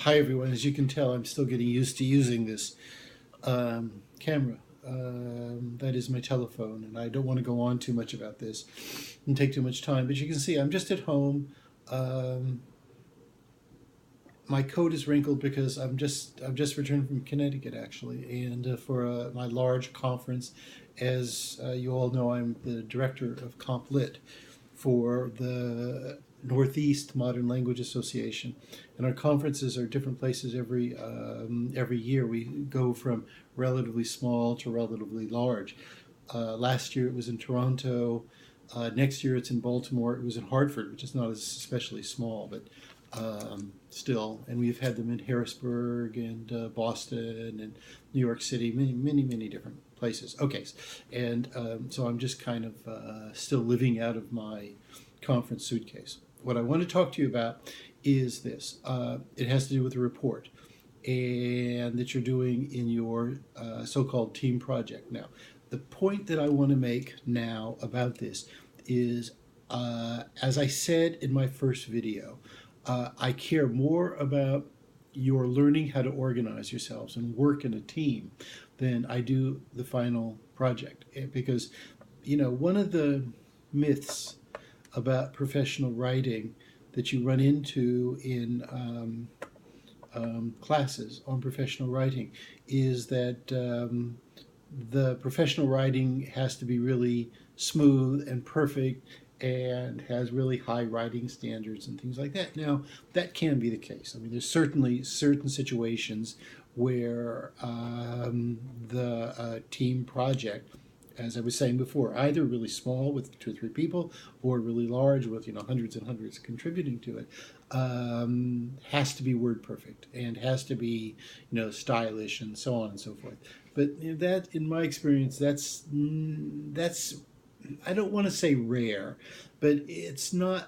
Hi everyone. As you can tell, I'm still getting used to using this camera. That is my telephone, and I don't want to go on too much about this and take too much time. But you can see I'm just at home. Um, my coat is wrinkled because I've just returned from Connecticut actually, and for my large conference. As you all know, I'm the director of CompLit for the Northeast Modern Language Association, and our conferences are different places every year. We go from relatively small to relatively large. Last year it was in Toronto. Next year it's in Baltimore. It was in Hartford, which is not as especially small, but still. And we've had them in Harrisburg and Boston and New York City, many different places. Okay, and so I'm just kind of still living out of my conference suitcase. What I want to talk to you about is this. It has to do with a report and that you're doing in your so-called team project. Now, the point that I want to make now about this is, as I said in my first video, I care more about your learning how to organize yourselves and work in a team than I do the final project. Because, one of the myths about professional writing that you run into in classes on professional writing is that the professional writing has to be really smooth and perfect and has really high writing standards and things like that. Now, that can be the case. I mean, there's certainly certain situations where the team project, as I was saying before, either really small with 2 or 3 people or really large with hundreds and hundreds contributing to it, has to be word perfect and has to be stylish and so on and so forth. But that, in my experience, that's I don't want to say rare, but it's not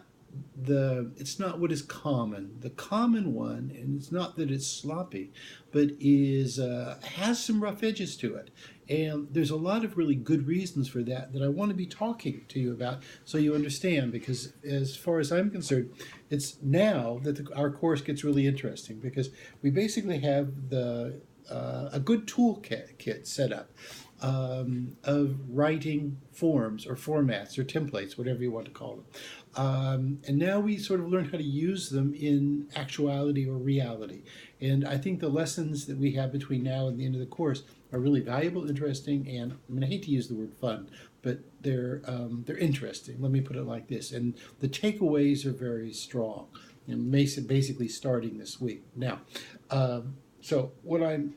what is common. The common one, and it's not that it's sloppy, but is has some rough edges to it. And there's a lot of really good reasons for that I want to be talking to you about so you understand, because as far as I'm concerned, it's now that our course gets really interesting, because we basically have a good toolkit set up of writing forms or formats or templates, whatever you want to call them. And now we sort of learn how to use them in actuality or reality. And I think the lessons that we have between now and the end of the course are really valuable, interesting, and I hate to use the word fun, but they're interesting. Let me put it like this. And the takeaways are very strong. And basically starting this week. Now, so what I'm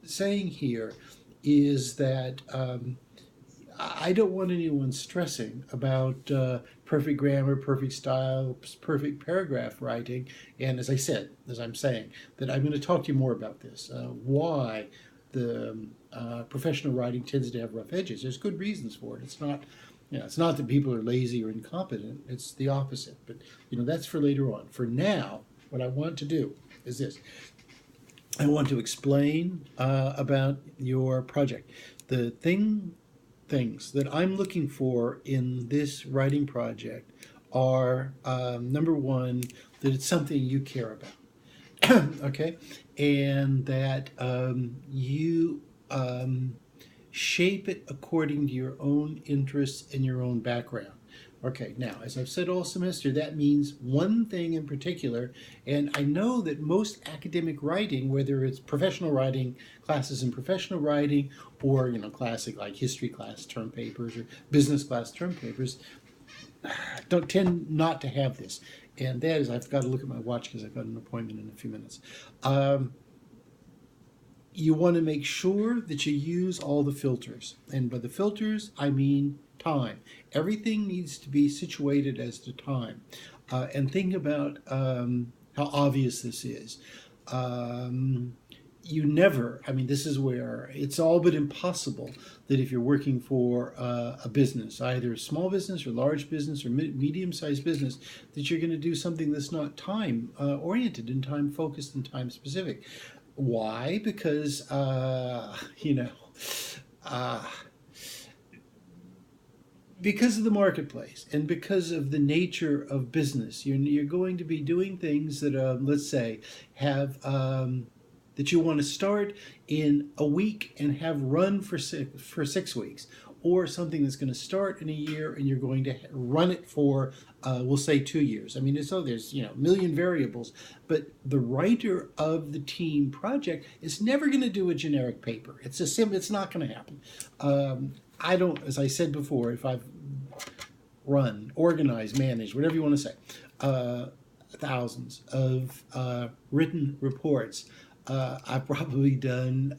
saying here is that I don't want anyone stressing about perfect grammar, perfect style, perfect paragraph writing. And as I'm saying, that I'm going to talk to you more about this, why the professional writing tends to have rough edges. There's good reasons for it. It's not that people are lazy or incompetent. It's the opposite. But that's for later on. For now, what I want to do is this. I want to explain about your project. The things that I'm looking for in this writing project are, number one, that it's something you care about, okay, and that you shape it according to your own interests and your own background. Okay, now, as I've said all semester, that means one thing in particular, and I know that most academic writing, whether it's professional writing, classes in professional writing, or, classic like history class term papers or business class term papers, don't tend not to have this. And that is, I've got to look at my watch because I've got an appointment in a few minutes. You want to make sure that you use all the filters. And by the filters, I mean time. Everything needs to be situated as to time. And think about how obvious this is. This is where it's all but impossible that if you're working for a business, either a small business or large business or medium-sized business, that you're going to do something that's not time-oriented and time-focused and time-specific. Why? Because, because of the marketplace and because of the nature of business, you're going to be doing things that, let's say, have that you want to start in a week and have run for 6 weeks, or something that's going to start in a year and you're going to run it for, we'll say, 2 years. I mean, so there's a million variables, but the writer of the team project is never going to do a generic paper. It's not going to happen. I don't, as I said before, if I've run, organized, managed, whatever you want to say, thousands of written reports, I've probably done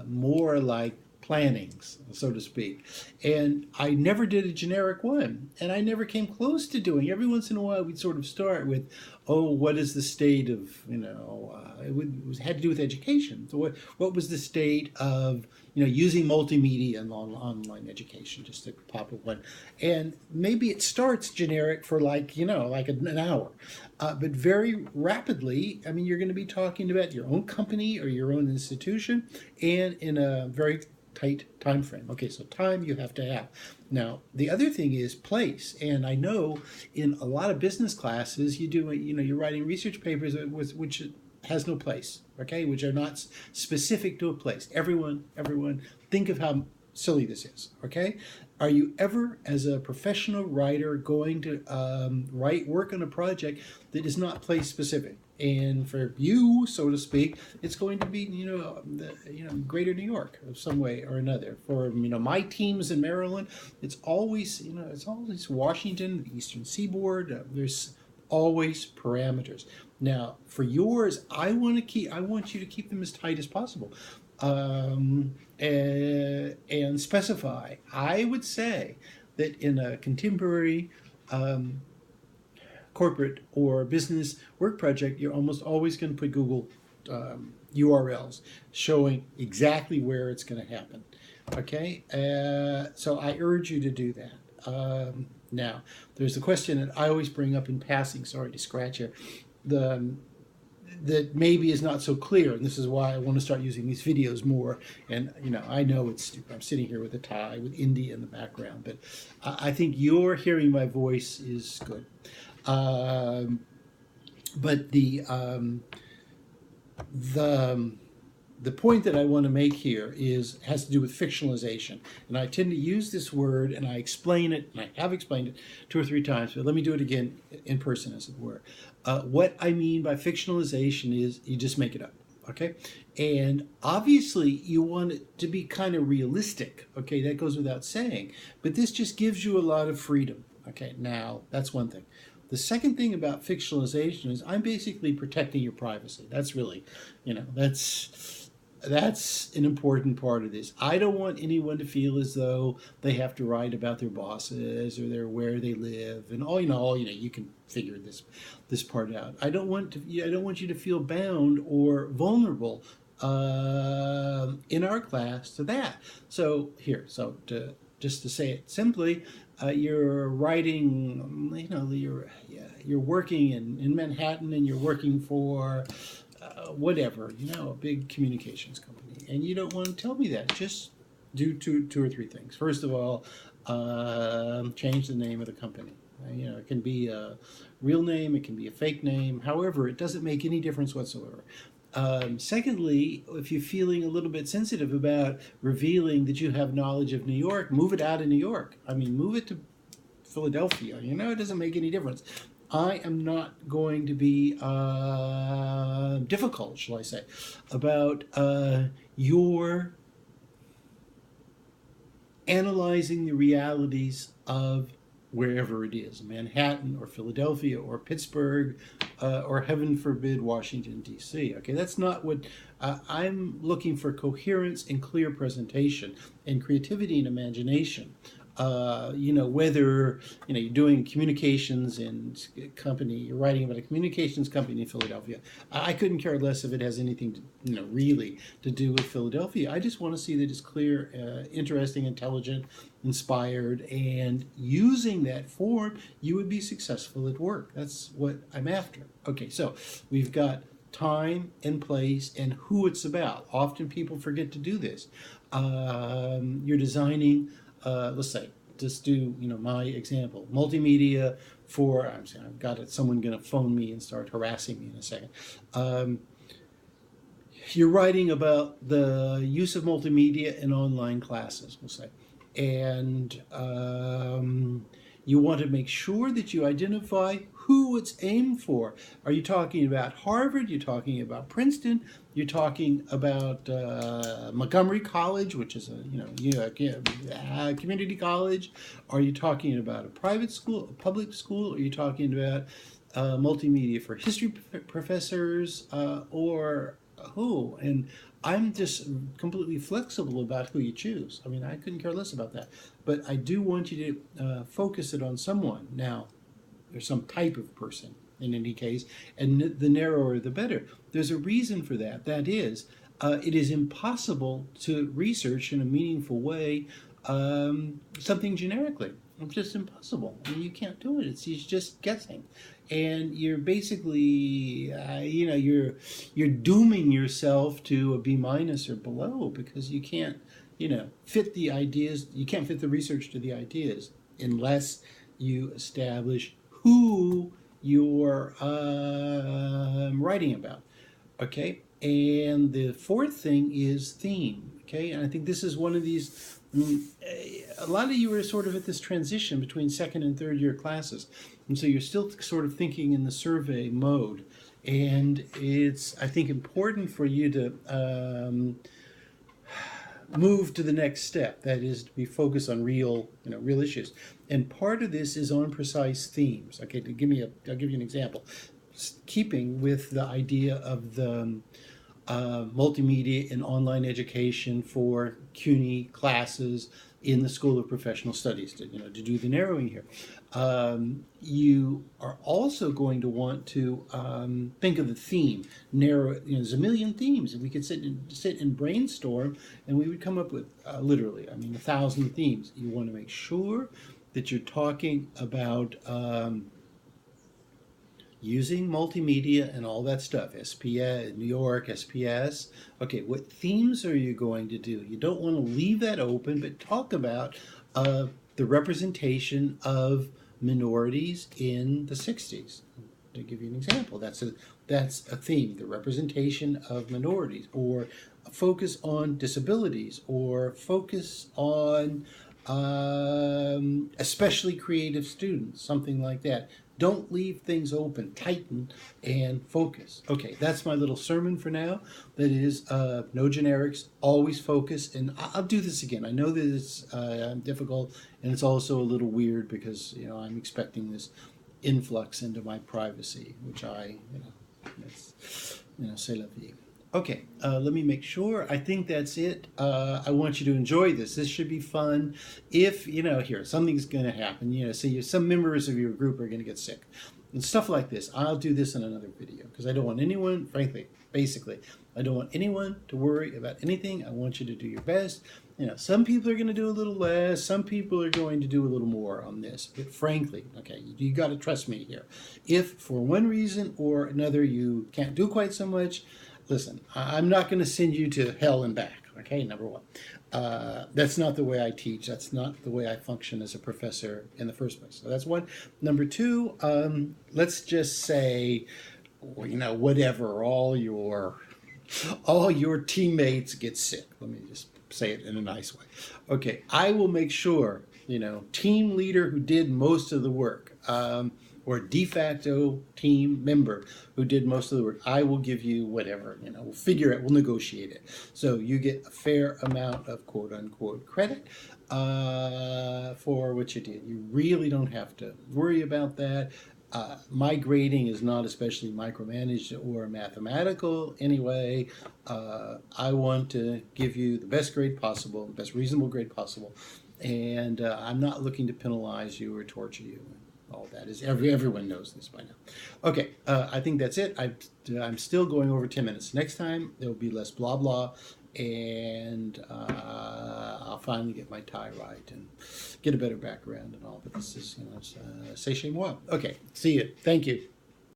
more like plannings, so to speak. And I never did a generic one. And I never came close to doing. Every once in a while, we'd sort of start with, oh, what is the state of, had to do with education. So what was the state of, using multimedia and online education, just to pop up one. And maybe it starts generic for like an hour. But very rapidly, I mean, you're going to be talking about your own company or your own institution, and in a very tight time frame. Okay, so time you have to have. Now, the other thing is place. And I know in a lot of business classes, you're writing research papers which has no place, okay, which are not specific to a place. Everyone, think of how silly this is, okay? Are you ever, as a professional writer, going to work on a project that is not place specific? And for you, so to speak, it's going to be greater New York of some way or another. For my teams in Maryland, it's always Washington, the Eastern Seaboard. There's always parameters. Now, for yours, I want you to keep them as tight as possible. And specify. I would say that in a contemporary corporate or business work project, you're almost always going to put Google URLs showing exactly where it's going to happen. Okay, so I urge you to do that. Now, there's a question that I always bring up in passing. Sorry to scratch here. That maybe is not so clear, and this is why I want to start using these videos more. And I know it's stupid. I'm sitting here with a tie with India in the background, but I think your hearing my voice is good. But the point that I want to make here has to do with fictionalization. And I tend to use this word, and I explain it, and I have explained it 2 or 3 times, but let me do it again in person, as it were. What I mean by fictionalization is you just make it up, okay? And obviously you want it to be kind of realistic, okay? That goes without saying. But this just gives you a lot of freedom, okay? Now, that's one thing. The second thing about fictionalization is I'm basically protecting your privacy. That's really, that's an important part of this. I don't want anyone to feel as though they have to write about their bosses or where they live and all. You can figure this part out. I don't want you to feel bound or vulnerable in our class to that. So just to say it simply, you're writing. You're working in Manhattan, and you're working for whatever, a big communications company, and you don't want to tell me that. Just do two or three things. First of all, change the name of the company. It can be a real name, it can be a fake name. However, it doesn't make any difference whatsoever. Secondly, if you're feeling a little bit sensitive about revealing that you have knowledge of New York, move it out of New York. I mean, move it to Philadelphia. It doesn't make any difference. I am not going to be difficult, shall I say, about your analyzing the realities of wherever it is, Manhattan or Philadelphia or Pittsburgh or, heaven forbid, Washington, D.C. Okay, that's not what I'm looking for. Coherence and clear presentation and creativity and imagination. Whether you're doing communications in company, you're writing about a communications company in Philadelphia. I couldn't care less if it has anything really to do with Philadelphia. I just want to see that it's clear, interesting, intelligent, inspired, and using that form, you would be successful at work. That's what I'm after. Okay, so we've got time and place and who it's about. Often people forget to do this. You're designing, let's say, just do, my example. Multimedia for, I've got it, someone going to phone me and start harassing me in a second. You're writing about the use of multimedia in online classes, we'll say. And you want to make sure that you identify who it's aimed for. Are you talking about Harvard? You're talking about Princeton? You're talking about Montgomery College, which is a community college? Are you talking about a private school, a public school? Are you talking about multimedia for history professors or who? And I'm just completely flexible about who you choose. I mean, I couldn't care less about that. But I do want you to focus it on someone. Now, there's some type of person in any case, and the narrower the better. There's a reason for that. That is, it is impossible to research in a meaningful way something generically. It's just impossible. I mean, you can't do it. It's just guessing, and you're basically, you're dooming yourself to a B- or below because you can't, fit the ideas. You can't fit the research to the ideas unless you establish who you're writing about. Okay, and the fourth thing is theme. Okay, and I think this is one of these. A lot of you are sort of at this transition between second and third year classes, and so you're still sort of thinking in the survey mode. And it's, I think, important for you to move to the next step. That is to be focused on real issues. And part of this is on precise themes. Okay, I'll give you an example. Keeping with the idea of the multimedia and online education for CUNY classes in the School of Professional Studies, to do the narrowing here. You are also going to want to think of the theme, narrow. There's a million themes, and we could sit and brainstorm, and we would come up with literally, 1,000 themes. You want to make sure that you're talking about using multimedia and all that stuff, SPS, New York, SPS. Okay, what themes are you going to do? You don't want to leave that open, but talk about the representation of minorities in the 60s. To give you an example, that's a theme, the representation of minorities, or a focus on disabilities, or focus on especially creative students, something like that. Don't leave things open. Tighten and focus. Okay, that's my little sermon for now. That is, no generics, always focus. And I'll do this again. I know that it's difficult, and it's also a little weird because, I'm expecting this influx into my privacy, which c'est la vie. Okay, let me make sure. I think that's it. I want you to enjoy this. This should be fun. If, here, something's going to happen, say some members of your group are going to get sick and stuff like this. I'll do this in another video because I don't want anyone, frankly, basically, I don't want anyone to worry about anything. I want you to do your best. Some people are going to do a little less. Some people are going to do a little more on this. But frankly, okay, you got to trust me here. If for one reason or another you can't do quite so much, listen, I'm not going to send you to hell and back, okay, number one. That's not the way I teach. That's not the way I function as a professor in the first place. So that's one. Number two, let's just say, whatever, all your teammates get sick. Let me just say it in a nice way. Okay, I will make sure, team leader who did most of the work, or de facto team member who did most of the work, I will give you whatever, we'll figure it, we'll negotiate it. So you get a fair amount of quote unquote credit for what you did. You really don't have to worry about that. My grading is not especially micromanaged or mathematical anyway. I want to give you the best grade possible, the best reasonable grade possible, and I'm not looking to penalize you or torture you. All that is, everyone knows this by now. Okay, I think that's it. I'm still going over 10 minutes. Next time, there will be less blah blah, and I'll finally get my tie right and get a better background and all. But this is, c'est chez moi. Okay, see you. Thank you.